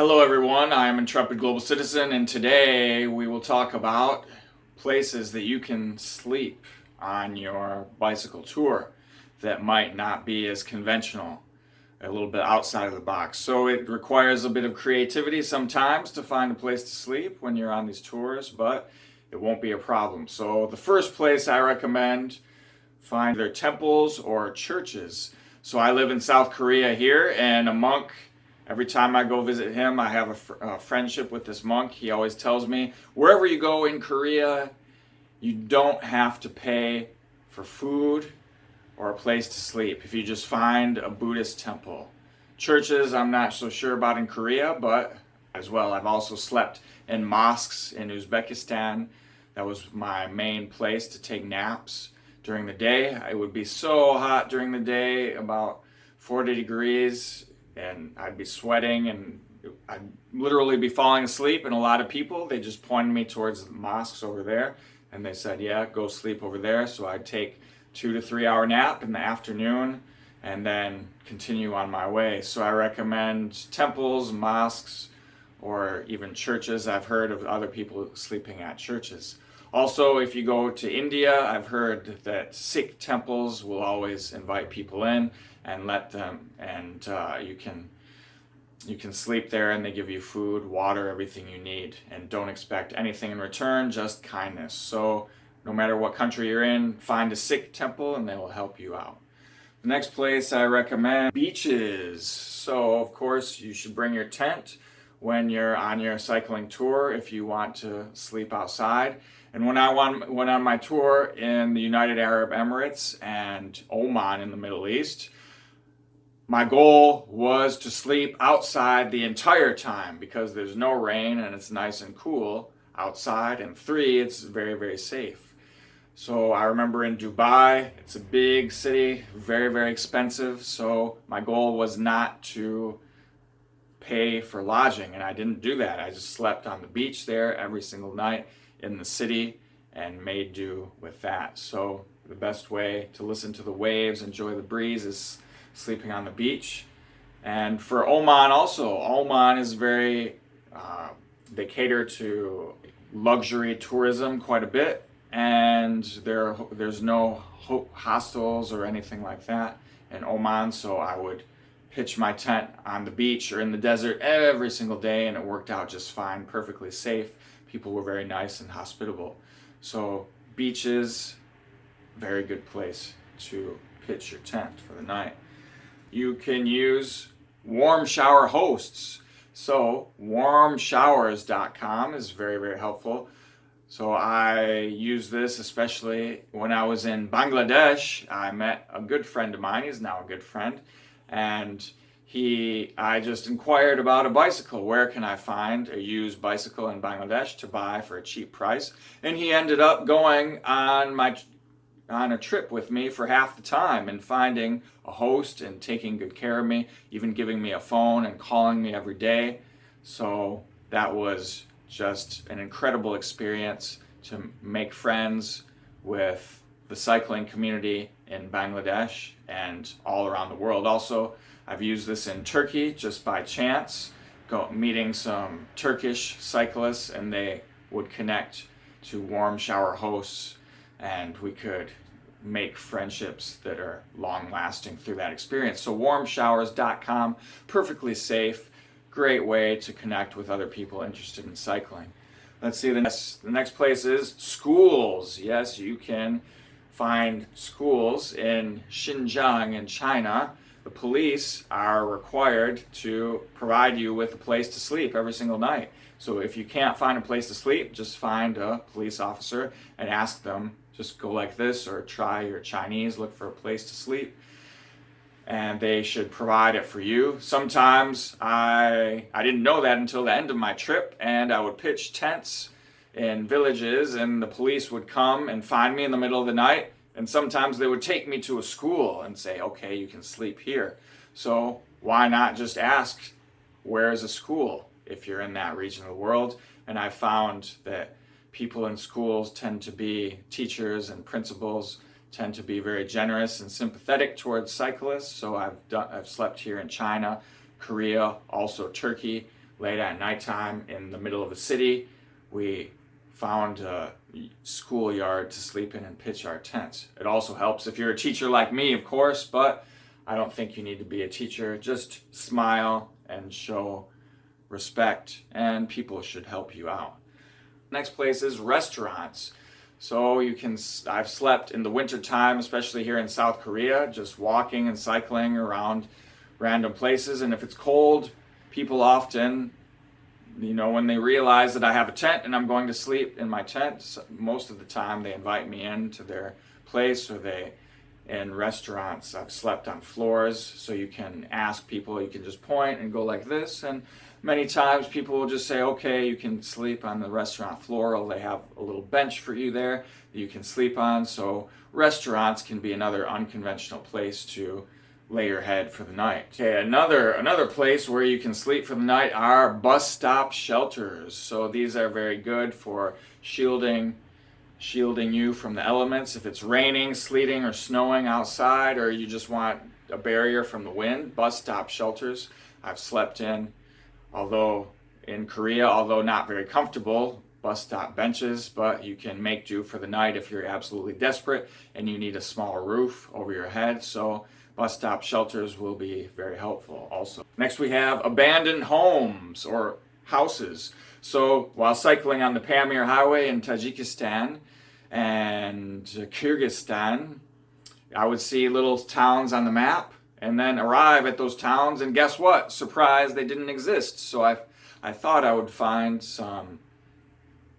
Hello everyone, I am Intrepid Global Citizen, and today we will talk about places that you can sleep on your bicycle tour that might not be as conventional, a little bit outside of the box. So it requires a bit of creativity sometimes to find a place to sleep when you're on these tours, but it won't be a problem. So the first place I recommend, find either temples or churches. So I live in South Korea here, and a monk, every time I go visit him, I have a friendship with this monk. He always tells me, wherever you go in Korea, you don't have to pay for food or a place to sleep if you just find a Buddhist temple. Churches, I'm not so sure about in Korea, but as well, I've also slept in mosques in Uzbekistan. That was my main place to take naps during the day. It would be so hot during the day, about 40 degrees, and I'd be sweating and I'd literally be falling asleep. And a lot of people, they just pointed me towards the mosques over there and they said, yeah, go sleep over there. So I'd take 2 to 3 hour nap in the afternoon and then continue on my way. So I recommend temples, mosques, or even churches. I've heard of other people sleeping at churches. Also, if you go to India, I've heard that Sikh temples will always invite people in and let them, and you can sleep there, and they give you food, water, everything you need, and don't expect anything in return, just kindness. So no matter what country you're in, find a Sikh temple and they will help you out. The next place I recommend, beaches. So of course you should bring your tent when you're on your cycling tour if you want to sleep outside. And when I went on my tour in the United Arab Emirates and Oman in the Middle East, my goal was to sleep outside the entire time because there's no rain and it's nice and cool outside. And 3, it's very, very safe. So I remember in Dubai, it's a big city, very, very expensive. So my goal was not to pay for lodging, and I didn't do that. I just slept on the beach there every single night in the city and made do with that. So the best way to listen to the waves, enjoy the breeze, is sleeping on the beach. And for Oman also, Oman is very, they cater to luxury tourism quite a bit, and there's no hostels or anything like that in Oman. So I would pitch my tent on the beach or in the desert every single day, and it worked out just fine, perfectly safe. People were very nice and hospitable. So beaches, very good place to pitch your tent for the night. You can use warm shower hosts. So warmshowers.com is very, very helpful. So I use this especially when I was in Bangladesh. I met a good friend of mine. He's now a good friend. And I just inquired about a bicycle. Where can I find a used bicycle in Bangladesh to buy for a cheap price? And he ended up going on a trip with me for half the time and finding a host and taking good care of me, even giving me a phone and calling me every day. So that was just an incredible experience to make friends with the cycling community in Bangladesh and all around the world. Also, I've used this in Turkey just by chance, meeting some Turkish cyclists, and they would connect to warm shower hosts, and we could make friendships that are long lasting through that experience. So warmshowers.com, perfectly safe, great way to connect with other people interested in cycling. Let's see, the next place is schools. Yes, you can find schools in Xinjiang in China. The police are required to provide you with a place to sleep every single night. So if you can't find a place to sleep, just find a police officer and ask them, just go like this, or try your Chinese, look for a place to sleep, and they should provide it for you. Sometimes I didn't know that until the end of my trip, and I would pitch tents in villages, and the police would come and find me in the middle of the night. And sometimes they would take me to a school and say, okay, you can sleep here. So why not just ask, where is a school if you're in that region of the world? And I found that people in schools teachers and principals tend to be very generous and sympathetic towards cyclists. So I've slept here in China, Korea, also Turkey, late at nighttime in the middle of the city, we found a schoolyard to sleep in and pitch our tents. It also helps if you're a teacher like me, of course, but I don't think you need to be a teacher. Just smile and show respect, and people should help you out. Next place is restaurants. So I've slept in the winter time, especially here in South Korea, just walking and cycling around random places. And if it's cold, people often, when they realize that I have a tent and I'm going to sleep in my tent, most of the time they invite me into their place, or in restaurants, I've slept on floors, so you can ask people, you can just point and go like this, and many times people will just say, okay, you can sleep on the restaurant floor, or they have a little bench for you there that you can sleep on. So restaurants can be another unconventional place to lay your head for the night. Okay, another place where you can sleep for the night are bus stop shelters. So these are very good for shielding you from the elements. If it's raining, sleeting, or snowing outside, or you just want a barrier from the wind, bus stop shelters I've slept in. Although not very comfortable, bus stop benches, but you can make do for the night if you're absolutely desperate and you need a small roof over your head. So bus stop shelters will be very helpful also. Next we have abandoned homes or houses. So while cycling on the Pamir Highway in Tajikistan and Kyrgyzstan, I would see little towns on the map and then arrive at those towns, and guess what? Surprise, they didn't exist. So I thought I would find some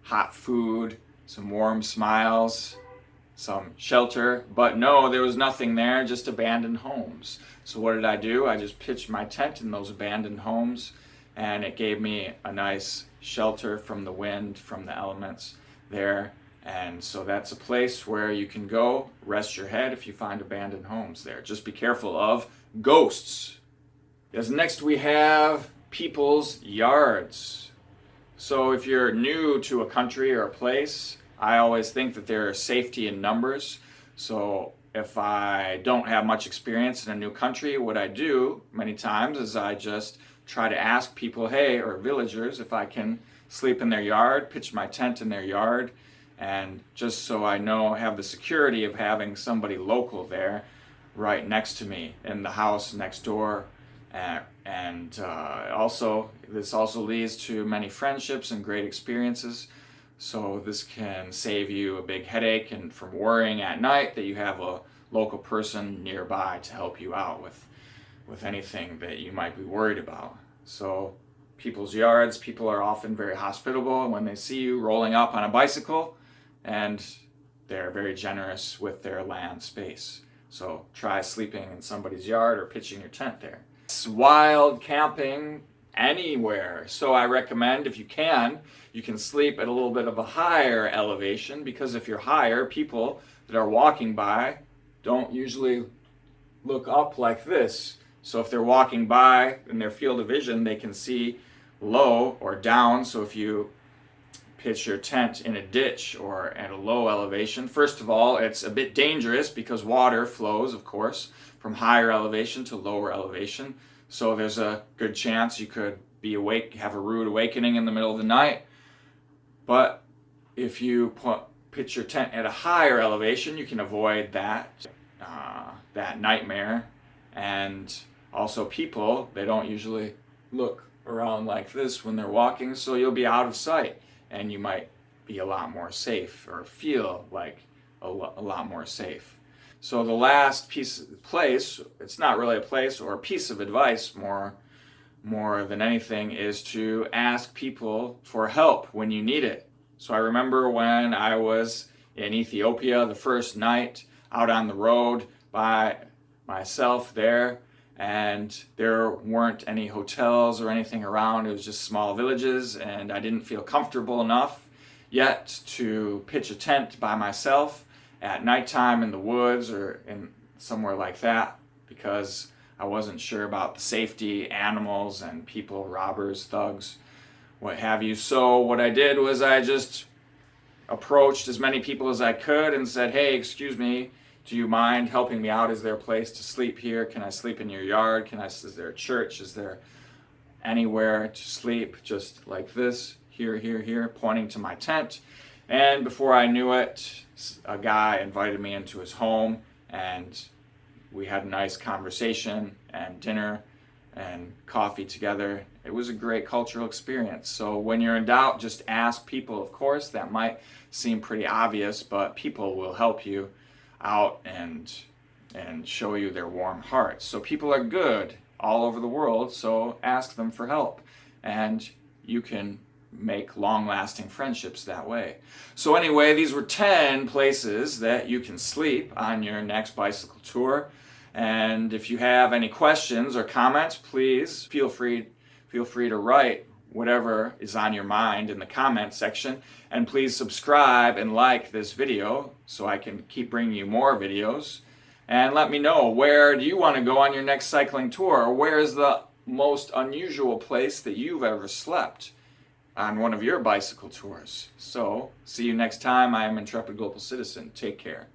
hot food, some warm smiles, some shelter, but no, there was nothing there, just abandoned homes. So what did I do? I just pitched my tent in those abandoned homes, and it gave me a nice shelter from the wind, from the elements there. And so that's a place where you can go rest your head if you find abandoned homes there. Just be careful of ghosts. As next we have people's yards. So if you're new to a country or a place, I always think that there is safety in numbers. So if I don't have much experience in a new country, what I do many times is I just try to ask people, hey, or villagers, if I can sleep in their yard, pitch my tent in their yard, and just so I have the security of having somebody local there right next to me in the house next door. And also, this also leads to many friendships and great experiences. So this can save you a big headache and from worrying at night that you have a local person nearby to help you out with anything that you might be worried about. So people's yards, people are often very hospitable, and when they see you rolling up on a bicycle, and they're very generous with their land space. So try sleeping in somebody's yard or pitching your tent there. It's wild camping anywhere. So I recommend, if you can sleep at a little bit of a higher elevation, because if you're higher, people that are walking by don't usually look up like this. So if they're walking by in their field of vision, they can see low or down. So if you pitch your tent in a ditch or at a low elevation, first of all, it's a bit dangerous because water flows, of course, from higher elevation to lower elevation. So there's a good chance you could be awake, have a rude awakening in the middle of the night. But if you pitch your tent at a higher elevation, you can avoid that nightmare. And also people, they don't usually look around like this when they're walking, so you'll be out of sight. And you might be a lot more safe, or feel like a lot more safe. So the last place, it's not really a place or a piece of advice more than anything, is to ask people for help when you need it. So I remember when I was in Ethiopia the first night out on the road by myself there, and there weren't any hotels or anything around. It was just small villages, and I didn't feel comfortable enough yet to pitch a tent by myself at nighttime in the woods or in somewhere like that, because I wasn't sure about the safety, animals and people, robbers, thugs, what have you. So what I did was I just approached as many people as I could and said, hey, excuse me, do you mind helping me out? Is there a place to sleep here? Can I sleep in your yard? Is there a church? Is there anywhere to sleep, just like this, here, here, here, pointing to my tent. And before I knew it, a guy invited me into his home, and we had a nice conversation and dinner and coffee together. It was a great cultural experience. So when you're in doubt, just ask people. Of course, that might seem pretty obvious, but people will help you out and show you their warm hearts. So people are good all over the world, so ask them for help. And you can make long-lasting friendships that way. So anyway, these were 10 places that you can sleep on your next bicycle tour. And if you have any questions or comments, please feel free to write whatever is on your mind in the comment section. And please subscribe and like this video so I can keep bringing you more videos. And let me know, where do you want to go on your next cycling tour? Or where is the most unusual place that you've ever slept on one of your bicycle tours? So, see you next time. I am Intrepid Global Citizen. Take care.